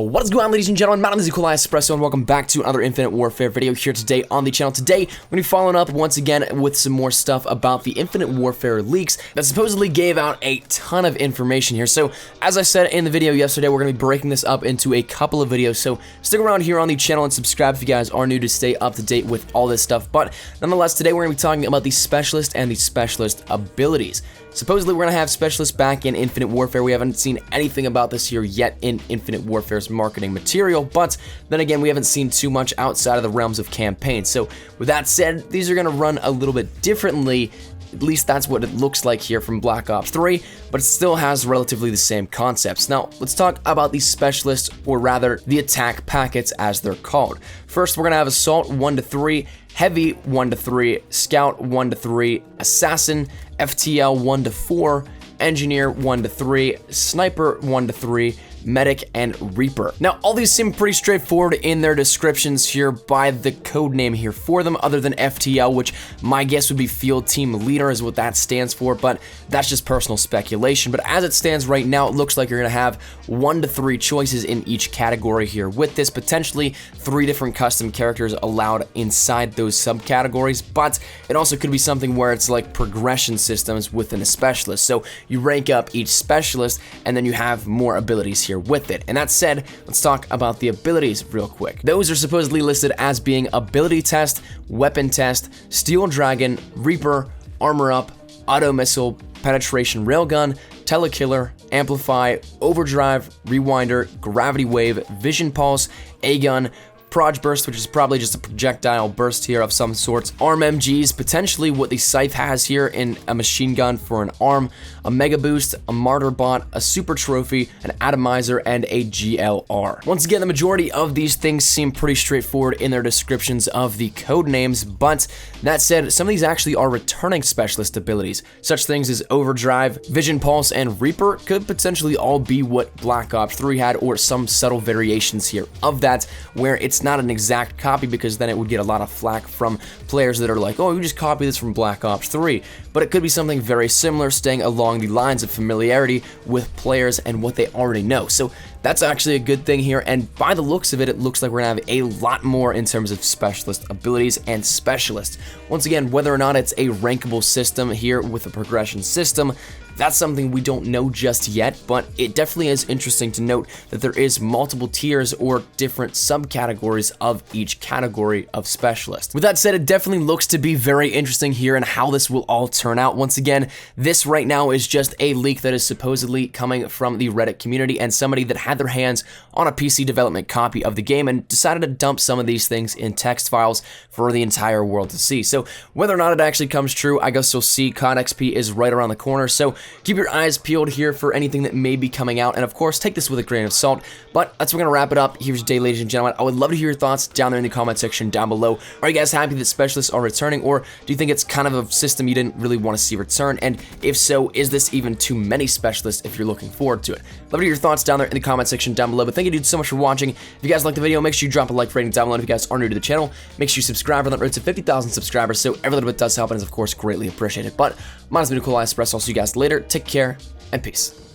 What is going on, ladies and gentlemen? My name is COD Espresso, and welcome back to another Infinite Warfare video here today on the channel. Today, we're going to be following up once again with some more stuff about the Infinite Warfare leaks that supposedly gave out a ton of information here. So, as I said in the video yesterday, we're going to be breaking this up into a couple of videos. So, stick around here on the channel and subscribe if you guys are new to stay up to date with all this stuff. But, nonetheless, today we're going to be talking about the Specialist and the Specialist abilities. Supposedly, we're going to have Specialists back in Infinite Warfare. We haven't seen anything about this here yet in Infinite Warfare's marketing material, but then again, we haven't seen too much outside of the realms of campaign. So, with that said, these are going to run a little bit differently. At least that's what it looks like here from Black Ops 3, but it still has relatively the same concepts. Now, let's talk about these Specialists, or rather, the attack packets as they're called. First, we're going to have Assault 1-3, Heavy 1-3, Scout 1-3, Assassin, FTL 1-4, Engineer 1-3, Sniper 1-3, Medic, and Reaper. Now, all these seem pretty straightforward in their descriptions here by the code name here for them, other than FTL, which my guess would be Field Team Leader is what that stands for, but that's just personal speculation. But as it stands right now, it looks like you're going to have 1 to 3 choices in each category here. With this, potentially 3 different custom characters allowed inside those subcategories, but it also could be something where it's like progression systems within a specialist. So you rank up each specialist, and then you have more abilities here with it. And that said, let's talk about the abilities real quick. Those are supposedly listed as being Ability Test, Weapon Test, Steel Dragon, Reaper, Armor Up, Auto Missile, Penetration Railgun, Telekiller, Amplify, Overdrive, Rewinder, Gravity Wave, Vision Pulse, A-Gun, Proj Burst, which is probably just a projectile burst here of some sorts, Arm MGs, potentially what the Scythe has here in a machine gun for an arm, a Mega Boost, a Martyr Bot, a Super Trophy, an Atomizer, and a GLR. Once again, the majority of these things seem pretty straightforward in their descriptions of the code names, but that said, some of these actually are returning specialist abilities. Such things as Overdrive, Vision Pulse, and Reaper could potentially all be what Black Ops 3 had, or some subtle variations here of that, where it's not an exact copy, because then it would get a lot of flack from players that are like, oh, you just copied this from Black Ops 3, but it could be something very similar, staying along the lines of familiarity with players and what they already know. So that's actually a good thing here, and by the looks of it, it looks like we're gonna have a lot more in terms of specialist abilities and specialists. Once again, whether or not it's a rankable system here with a progression system, that's something we don't know just yet, but it definitely is interesting to note that there is multiple tiers or different subcategories of each category of specialist. With that said, it definitely looks to be very interesting here and how this will all turn out. Once again, this right now is just a leak that is supposedly coming from the Reddit community and somebody that had their hands on a PC development copy of the game and decided to dump some of these things in text files for the entire world to see. So whether or not it actually comes true, I guess you'll see. COD XP is right around the corner, so keep your eyes peeled here for anything that may be coming out, and of course, take this with a grain of salt. But that's where we're going to wrap it up. Here's your day, ladies and gentlemen. I would love to hear your thoughts down there in the comment section down below. Are you guys happy that specialists are returning, or do you think it's kind of a system you didn't really want to see return? And if so, is this even too many specialists if you're looking forward to it? Love to hear your thoughts down there in the comment section down below. But thank you, dude, so much for watching. If you guys liked the video, make sure you drop a like rating down below. And if you guys are new to the channel, make sure you subscribe on that road to 50,000 subscribers. So every little bit does help and is, of course, greatly appreciated. But mine has been COD Espresso. I'll see you guys later. Take care and peace.